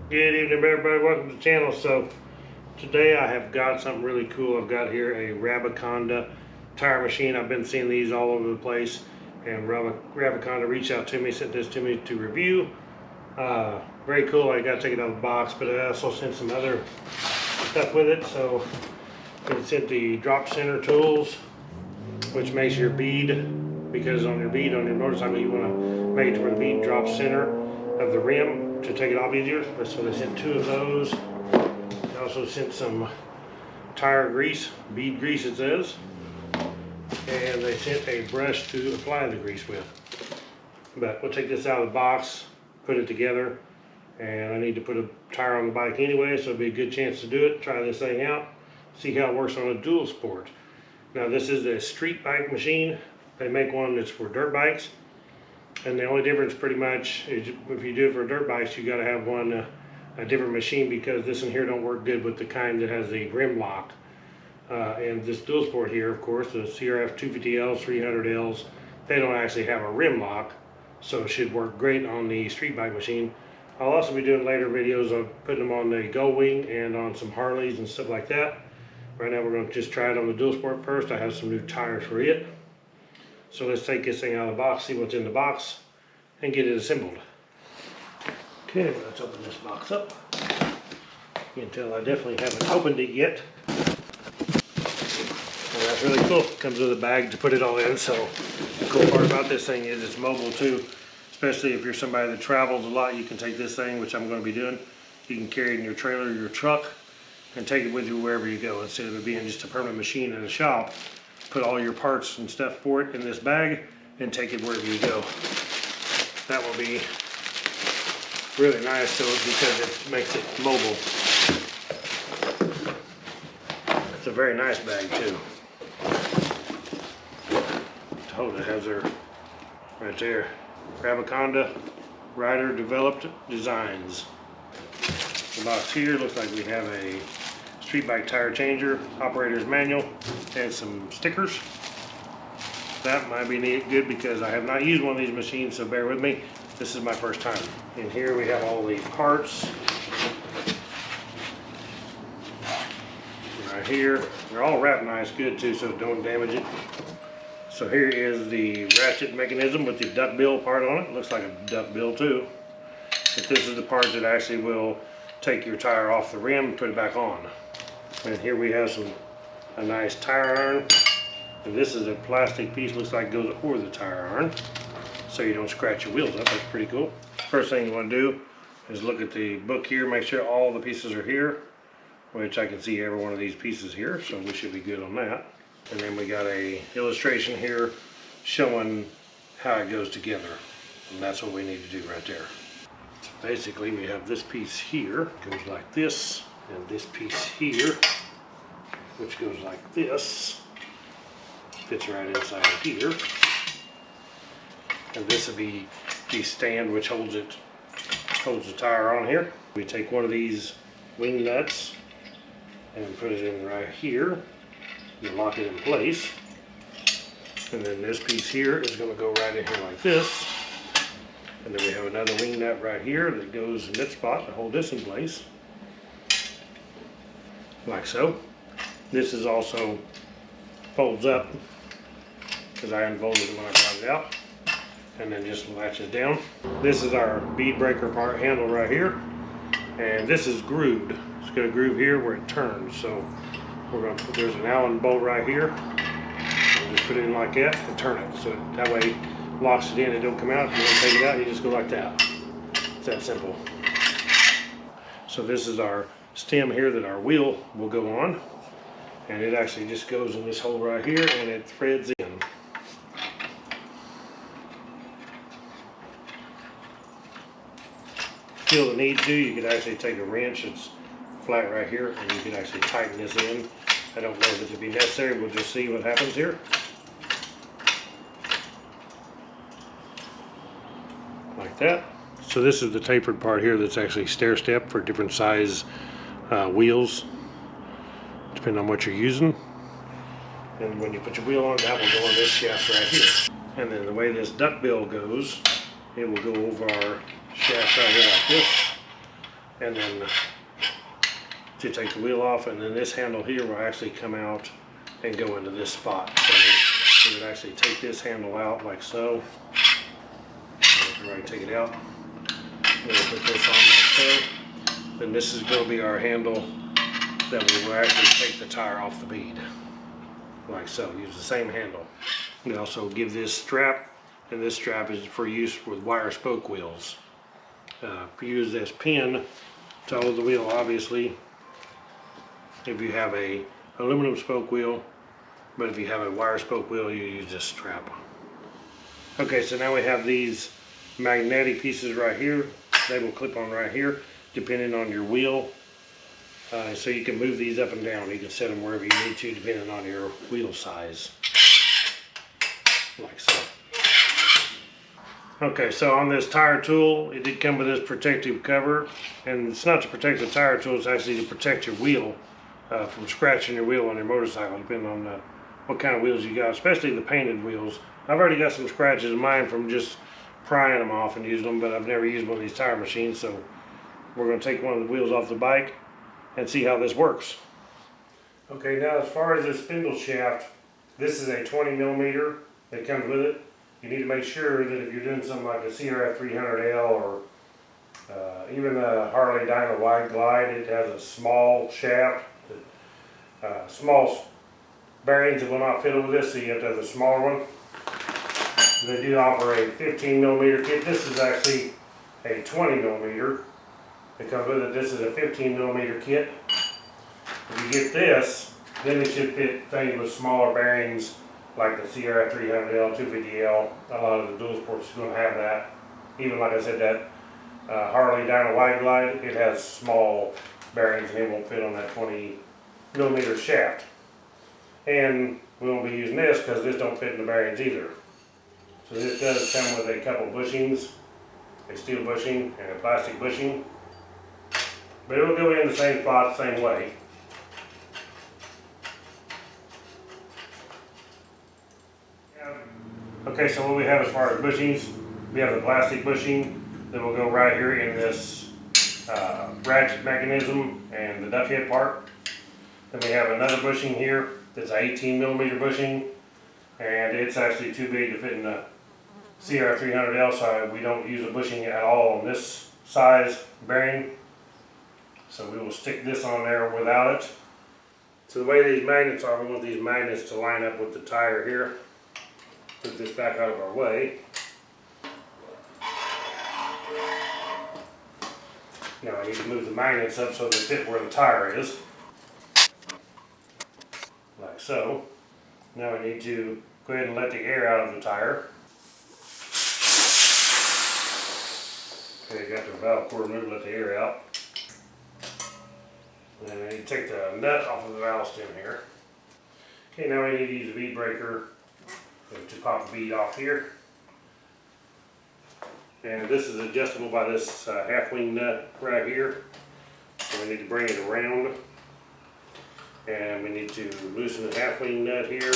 Good evening, everybody. Welcome to the channel. So today I have got something really cool. I've got here a Rabaconda tire machine. I've been seeing these all over the place, and Rabaconda reached out to me, sent this to me to review. Very cool. I got to take it out of the box, but I also sent some other stuff with it. So it sent the drop center tools, which makes your bead, because on your bead on your motorcycle you want to make it to where the bead drops center of the rim to take it off easier. So they sent 2 of those. They also sent some tire grease, bead grease it says, and they sent a brush to apply the grease with. But we'll take this out of the box, put it together, and I need to put a tire on the bike anyway, so it'll be a good chance to do it. Try this thing out, see how it works on a DUALSPORT. Now this is a street bike machine. They make one that's for dirt bikes, and the only difference pretty much is if you do it for dirt bikes, you got to have one a different machine, because this in here don't work good with the kind that has the rim lock. And this DUALSPORT here, of course, the CRF300Ls, 300Ls, they don't actually have a rim lock, so it should work great on the street bike machine. I'll also be doing later videos of putting them on the Gull Wing and on some Harleys and stuff like that. Right now we're going to just try it on the DUALSPORT first. I have some new tires for it. So let's take this thing out of the box, see what's in the box, and get it assembled. Okay, let's open this box up. You can tell I definitely haven't opened it yet. Well, that's really cool. It comes with a bag to put it all in. So the cool part about this thing is it's mobile too. Especially if you're somebody that travels a lot, you can take this thing, which I'm going to be doing. You can carry it in your trailer or your truck and take it with you wherever you go, instead of it being just a permanent machine in a shop. Put all your parts and stuff for it in this bag and take it wherever you go. That will be really nice, so because it makes it mobile. It's a very nice bag too. To hold it has her right there. Rabaconda Rider Developed Designs. The box here looks like we have a street bike tire changer, operator's manual, and some stickers. That might be good because I have not used one of these machines, so bear with me. This is my first time. In here we have all these parts. Right here, they're all wrapped nice good too, so don't damage it. So here is the ratchet mechanism with the duck bill part on it. Looks like a duck bill too. But this is the part that actually will take your tire off the rim and put it back on. And here we have a nice tire iron. And this is a plastic piece, looks like it goes over the tire iron, so you don't scratch your wheels up. That's pretty cool. First thing you want to do is look at the book here, make sure all the pieces are here, which I can see every one of these pieces here, so we should be good on that. And then we got a illustration here showing how it goes together, and that's what we need to do right there. So basically we have this piece here, goes like this, and this piece here, which goes like this, fits right inside here. And this will be the stand which holds the tire on here. We take one of these wing nuts and put it in right here. You lock it in place. And then this piece here is going to go right in here like this. And then we have another wing nut right here that goes in that spot to hold this in place. Like so. This is also folds up, because I unfolded it when I brought it out, and then just latches down. This is our bead breaker part handle right here, and this is grooved. It's got a groove here where it turns, so we're going to put, there's an Allen bolt right here, and just put it in like that and turn it, so that way it locks it in, it don't come out. If you want to take it out, you just go like that. It's that simple. So this is our stem here that our wheel will go on, and it actually just goes in this hole right here and it threads in. Feel the need to, you could actually take a wrench that's flat right here and you could actually tighten this in. I don't know if it would be necessary, we'll just see what happens here. Like that. So this is the tapered part here that's actually stair step for different size wheels, depending on what you're using. And when you put your wheel on, that will go on this shaft right here. And then the way this duck bill goes, it will go over our shaft right here like this, and then to take the wheel off, and then this handle here will actually come out and go into this spot. So we would actually take this handle out like so. Right, take it out. We'll put this on like so. Then this is going to be our handle that we will actually take the tire off the bead. Like so. Use the same handle. We also give this strap, and this strap is for use with wire spoke wheels. Use this pin to hold the wheel, obviously, if you have a aluminum spoke wheel, but if you have a wire spoke wheel, you use this strap. Okay, so now we have these magnetic pieces right here. They will clip on right here depending on your wheel, so you can move these up and down. You can set them wherever you need to depending on your wheel size, like so. Okay, so on this tire tool, it did come with this protective cover, and it's not to protect the tire tool, it's actually to protect your wheel from scratching your wheel on your motorcycle, depending on what kind of wheels you got, especially the painted wheels. I've already got some scratches of mine from just prying them off and using them, but I've never used one of these tire machines, so we're going to take one of the wheels off the bike and see how this works. Okay, now as far as the spindle shaft, this is a 20 millimeter that comes with it. You need to make sure that if you're doing something like a CRF300L or even a Harley Dyna Wide Glide, it has a small shaft, small bearings that will not fit with this, so you have to have a smaller one. They do offer a 15 millimeter kit. This is actually a 20 millimeter that comes with it. This is a 15 millimeter kit. If you get this, then it should fit things with smaller bearings like the CRF300L, 250L. A lot of the DUALSPORTs is going to have that. Even like I said, that Harley Dyna Wide Glide, it has small bearings and it won't fit on that 20 millimeter shaft. And we won't be using this because this don't fit in the bearings either. So this does come with a couple bushings, a steel bushing and a plastic bushing. But it will go in the same spot, same way. Okay, so what we have as far as bushings, we have the plastic bushing that will go right here in this ratchet mechanism and the duck head part. Then we have another bushing here that's an 18 millimeter bushing, and it's actually too big to fit in the CRF300L, so we don't use a bushing at all on this size bearing. So we will stick this on there without it. So the way these magnets are, we want these magnets to line up with the tire here. Put this back out of our way. Now I need to move the magnets up so they fit where the tire is. Like so. Now I need to go ahead and let the air out of the tire. Okay, got the valve cord removed, let the air out. And then I need to take the nut off of the valve stem here. Okay, now I need to use a bead breaker to pop the bead off here. And this is adjustable by this half wing nut right here. So we need to bring it around. And we need to loosen the half wing nut here.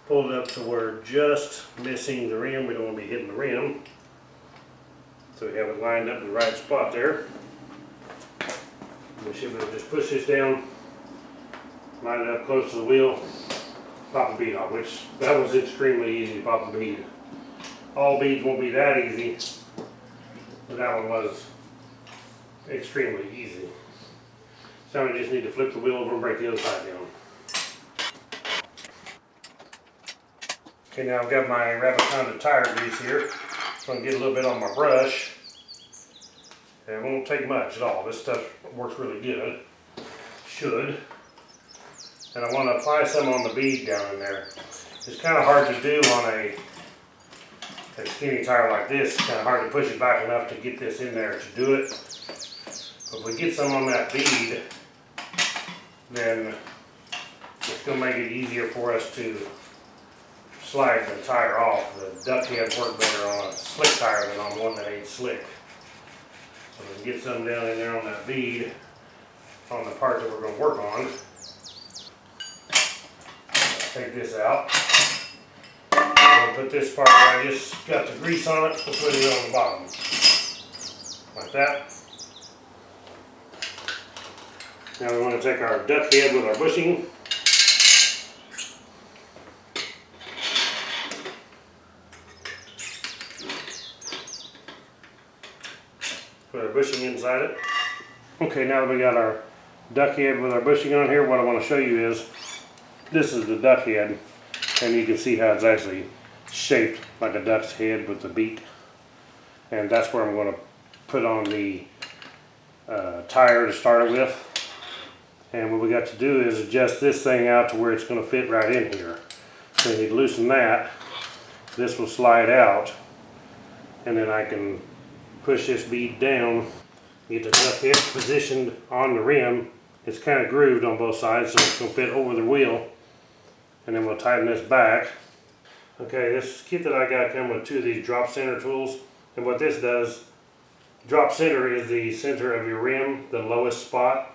Pull it up to where just missing the rim. We don't want to be hitting the rim. So we have it lined up in the right spot there. We should be able to just push this down, line it up close to the wheel, pop the bead off, which that was extremely easy to pop the bead. All beads won't be that easy, but that one was extremely easy. So we just need to flip the wheel over and break the other side down. Okay, now I've got my Rabaconda tire grease here. I'm going to get a little bit on my brush. And it won't take much at all. This stuff works really good. Should. And I want to apply some on the bead down in there. It's kind of hard to do on a skinny tire like this. It's kind of hard to push it back enough to get this in there to do it. But if we get some on that bead, then it's going to make it easier for us to slide the tire off. The duck heads work better on a slick tire than on one that ain't slick. So we can get some down in there on that bead on the part that we're going to work on. Take this out. I'm going to put this part where I just got the grease on it, we'll put it on the bottom. Like that. Now we want to take our duck head with our bushing. Put our bushing inside it. Okay, now that we got our duck head with our bushing on here, what I want to show you is, this is the duck head, and you can see how it's actually shaped like a duck's head with the beak. And that's where I'm going to put on the tire to start it with. And what we got to do is adjust this thing out to where it's going to fit right in here. So you need to loosen that. This will slide out, and then I can push this bead down, get the duck head positioned on the rim. It's kind of grooved on both sides, so it's going to fit over the wheel. And then we'll tighten this back. Okay, this kit that I got come with two of these drop center tools. And what this does, drop center is the center of your rim, the lowest spot.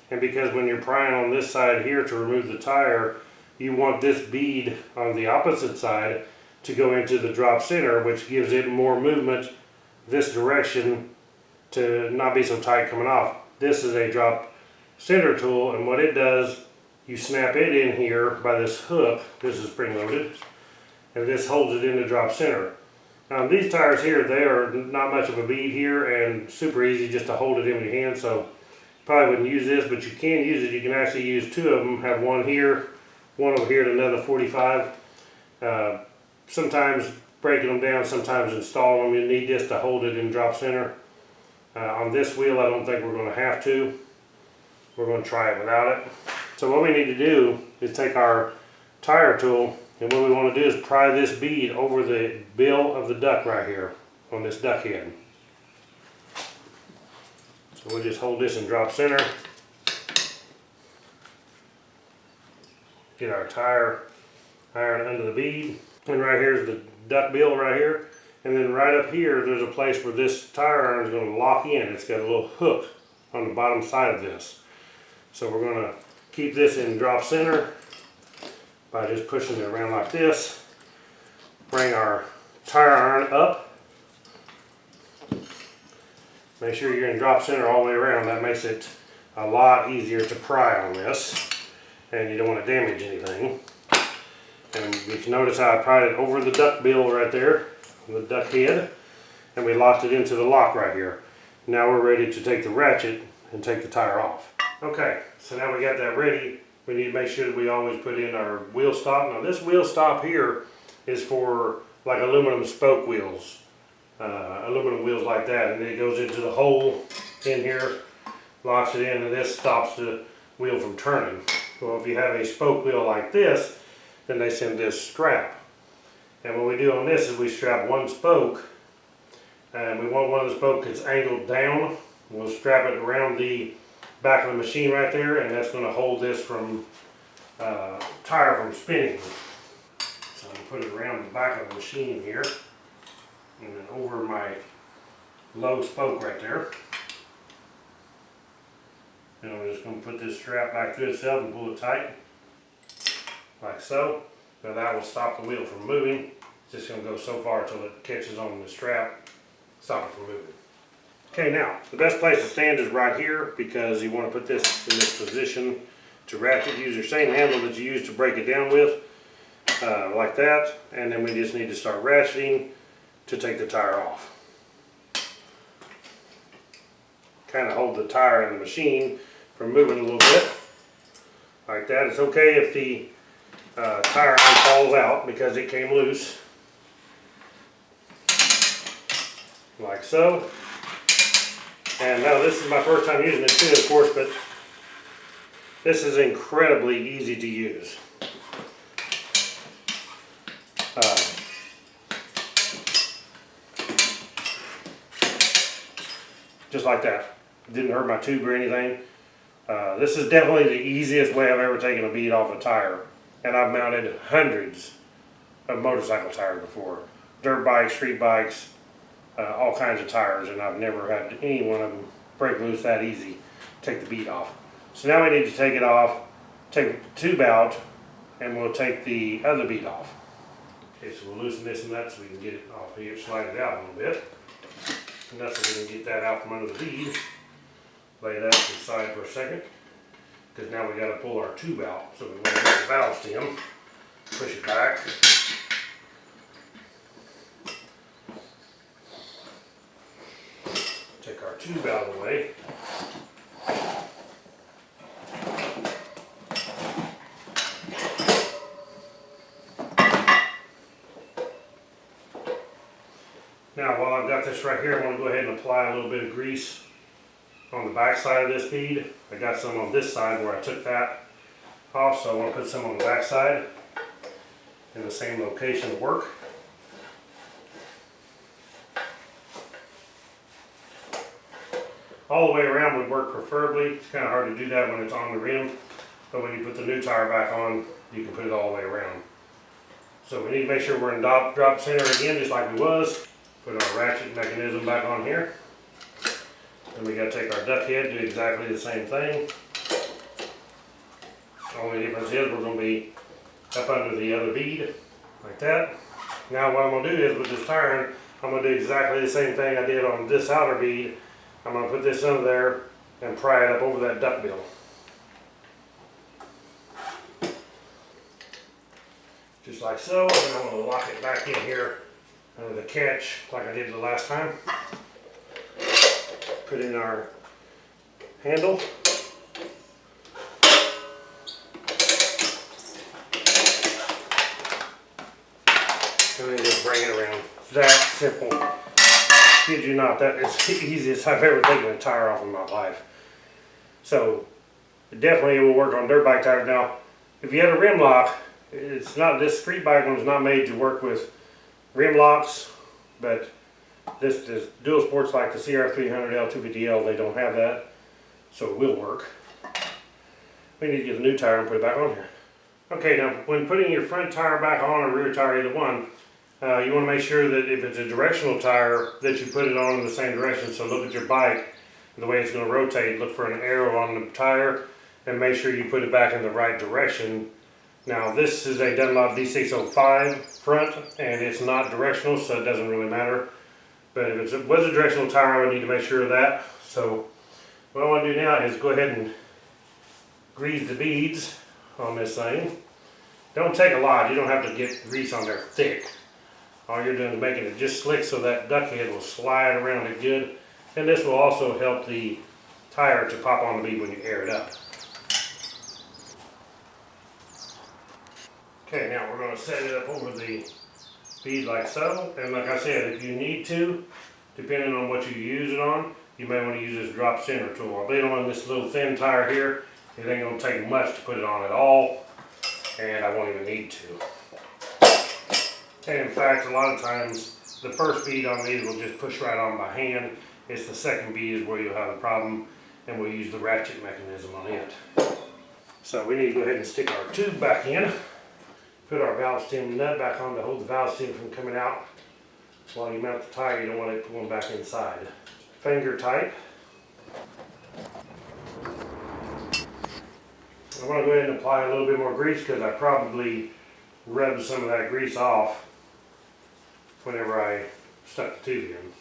And because when you're prying on this side here to remove the tire, you want this bead on the opposite side to go into the drop center, which gives it more movement this direction to not be so tight coming off. This is a drop center tool, and what it does, you snap it in here by this hook. This is spring loaded, and this holds it in the drop center. Now these tires here, they are not much of a bead here and super easy just to hold it in your hand, so probably wouldn't use this, but you can use it. You can actually use two of them, have one here, one over here, and another 45. Sometimes breaking them down, sometimes installing them, you need this to hold it in drop center. On this wheel, I don't think we're going to have to. We're going to try it without it. So what we need to do is take our tire tool, and what we want to do is pry this bead over the bill of the duck right here on this duck head. So we'll just hold this in drop center. Get our tire iron under the bead. And right here's the duck bill right here. And then right up here, there's a place where this tire iron is going to lock in. It's got a little hook on the bottom side of this. So we're going to keep this in drop center by just pushing it around like this. Bring our tire iron up. Make sure you're in drop center all the way around. That makes it a lot easier to pry on this, and you don't want to damage anything. And you can notice how I pried it over the duck bill right there, the duck head, and we locked it into the lock right here. Now we're ready to take the ratchet and take the tire off. Okay, so now we got that ready. We need to make sure that we always put in our wheel stop. Now this wheel stop here is for like aluminum spoke wheels. Aluminum wheels like that, and it goes into the hole in here, locks it in, and this stops the wheel from turning. Well, if you have a spoke wheel like this, then they send this strap. And what we do on this is we strap one spoke, and we want one of the spokes that's angled down. We'll strap it around the back of the machine right there, and that's going to hold this from tire from spinning. So I'm going to put it around the back of the machine here, and then over my low spoke right there. And I'm just going to put this strap back to itself and pull it tight, like so. Now that will stop the wheel from moving. It's just going to go so far until it catches on the strap, stop it from moving. Okay, now the best place to stand is right here, because you want to put this in this position to ratchet. Use your same handle that you used to break it down with, like that. And then we just need to start ratcheting to take the tire off. Kind of hold the tire in the machine from moving a little bit, like that. It's okay if the tire iron falls out because it came loose, like so. And now this is my first time using it too, of course, but this is incredibly easy to use. Just like that. Didn't hurt my tube or anything. This is definitely the easiest way I've ever taken a bead off a tire. And I've mounted hundreds of motorcycle tires before. Dirt bikes, street bikes, all kinds of tires, and I've never had any one of them break loose that easy. Take the bead off. So now we need to take it off, take the tube out, and we'll take the other bead off. Okay, so we'll loosen this and that so we can get it off here, slide it out a little bit. And that's so we can get that out from under the bead. Lay that to the side for a second. because now we got to pull our tube out. So we want to get the valve stem, push it back. Take our tube out of the way. Now while I've got this right here, I'm going to go ahead and apply a little bit of grease on the back side of this bead. I got some on this side where I took that off, so I want to put some on the back side in the same location to work. All the way around would work preferably. It's kind of hard to do that when it's on the rim, but when you put the new tire back on, you can put it all the way around. So we need to make sure we're in drop center again, just like we was. Put our ratchet mechanism back on here. Then we got to take our duck head, do exactly the same thing. The only difference is we're going to be up under the other bead, like that. Now what I'm going to do is with this tire, I'm going to do exactly the same thing I did on this outer bead. I'm going to put this under there and pry it up over that duck bill. Just like so, and I'm going to lock it back in here under the catch like I did the last time. Put in our handle. And then just bring it around. It's that simple. Kid you not, that is the easiest I've ever taken a tire off in my life. So definitely it will work on dirt bike tires. Now, if you had a rim lock, it's not, this street bike one is not made to work with rim locks, but this is DUALSPORTs like the CRF300L, 250L, they don't have that, so it will work. We need to get a new tire and put it back on here. Okay, now when putting your front tire back on or rear tire, either one, you want to make sure that if it's a directional tire that you put it on in the same direction. So look at your bike, the way it's going to rotate, look for an arrow on the tire and make sure you put it back in the right direction. Now this is a Dunlop D605 front and it's not directional, so it doesn't really matter. But if it was a directional tire, I would need to make sure of that. So what I want to do now is go ahead and grease the beads on this thing. Don't take a lot, you don't have to get grease on there thick. All you're doing is making it just slick so that duck head will slide around it good. And this will also help the tire to pop on the bead when you air it up. Okay, now we're going to set it up over the bead like so. And like I said, if you need to, depending on what you use it on, you may want to use this drop center tool. I'll leave it on this little thin tire here. It ain't going to take much to put it on at all. And I won't even need to. And in fact, a lot of times, the first bead on these will just push right on by hand. It's the second bead is where you'll have a problem, and we'll use the ratchet mechanism on it. So we need to go ahead and stick our tube back in. Put our valve stem nut back on to hold the valve stem from coming out. While you mount the tire, you don't want it pulling back inside. Finger tight. I want to go ahead and apply a little bit more grease because I probably rubbed some of that grease off whenever I stuck the tube in.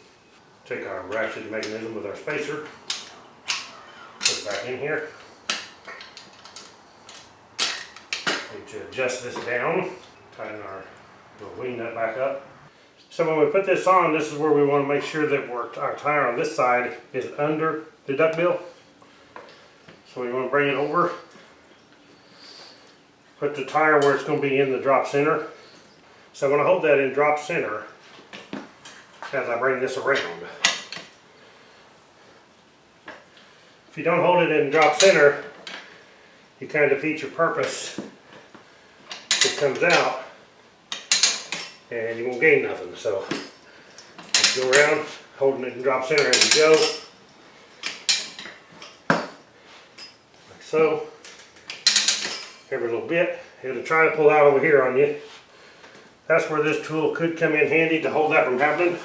Take our ratchet mechanism with our spacer, put it back in here. Need to adjust this down, tighten our little wing nut back up. So when we put this on, this is where we want to make sure that our tire on this side is under the duck bill. So we want to bring it over, put the tire where it's going to be in the drop center. So I'm going to hold that in drop center as I bring this around. If you don't hold it in drop center, you kind of defeat your purpose. It comes out and you won't gain nothing. So just go around holding it in drop center as you go, like so. Every little bit. It'll try to pull out over here on you. That's where this tool could come in handy to hold that from happening.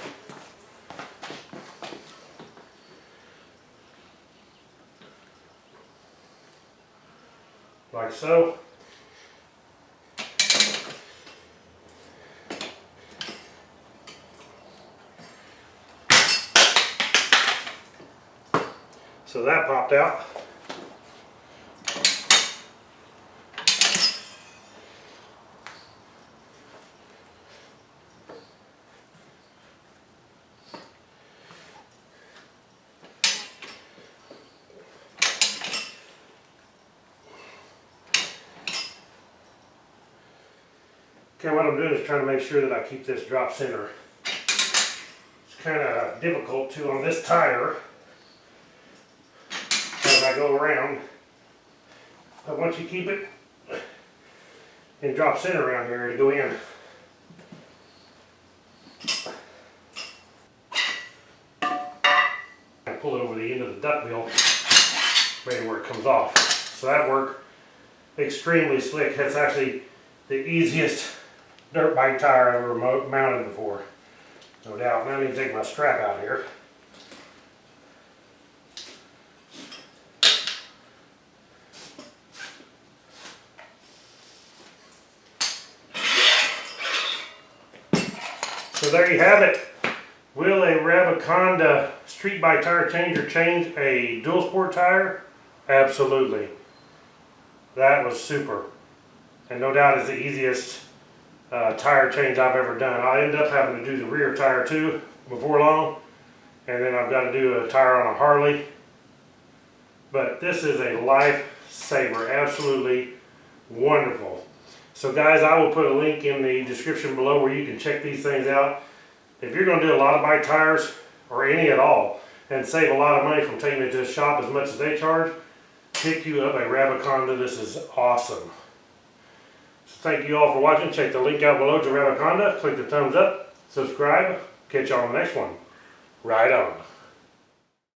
Like so. So that popped out. Okay, what I'm doing is trying to make sure that I keep this drop center. It's kind of difficult to on this tire as I go around. But once you keep it in drop center around here, it'll go in. I pull it over the end of the duck wheel, maybe where it comes off. So that worked extremely slick. That's actually the easiest dirt bike tire I've ever mounted before. No doubt. Now I need to take my strap out here. So there you have it. Will a Rabaconda street bike tire changer change a DUALSPORT tire? Absolutely. That was super. And no doubt it's the easiest tire change I've ever done. I end up having to do the rear tire too before long. And then I've got to do a tire on a Harley. But this is a lifesaver. Absolutely wonderful. So guys, I will put a link in the description below where you can check these things out. If you're going to do a lot of bike tires, or any at all, and save a lot of money from taking it to the shop as much as they charge, pick you up a Rabaconda. This is awesome. So thank you all for watching. Check the link out below to Rabaconda. Click the thumbs up, subscribe. Catch you on the next one. Ride on.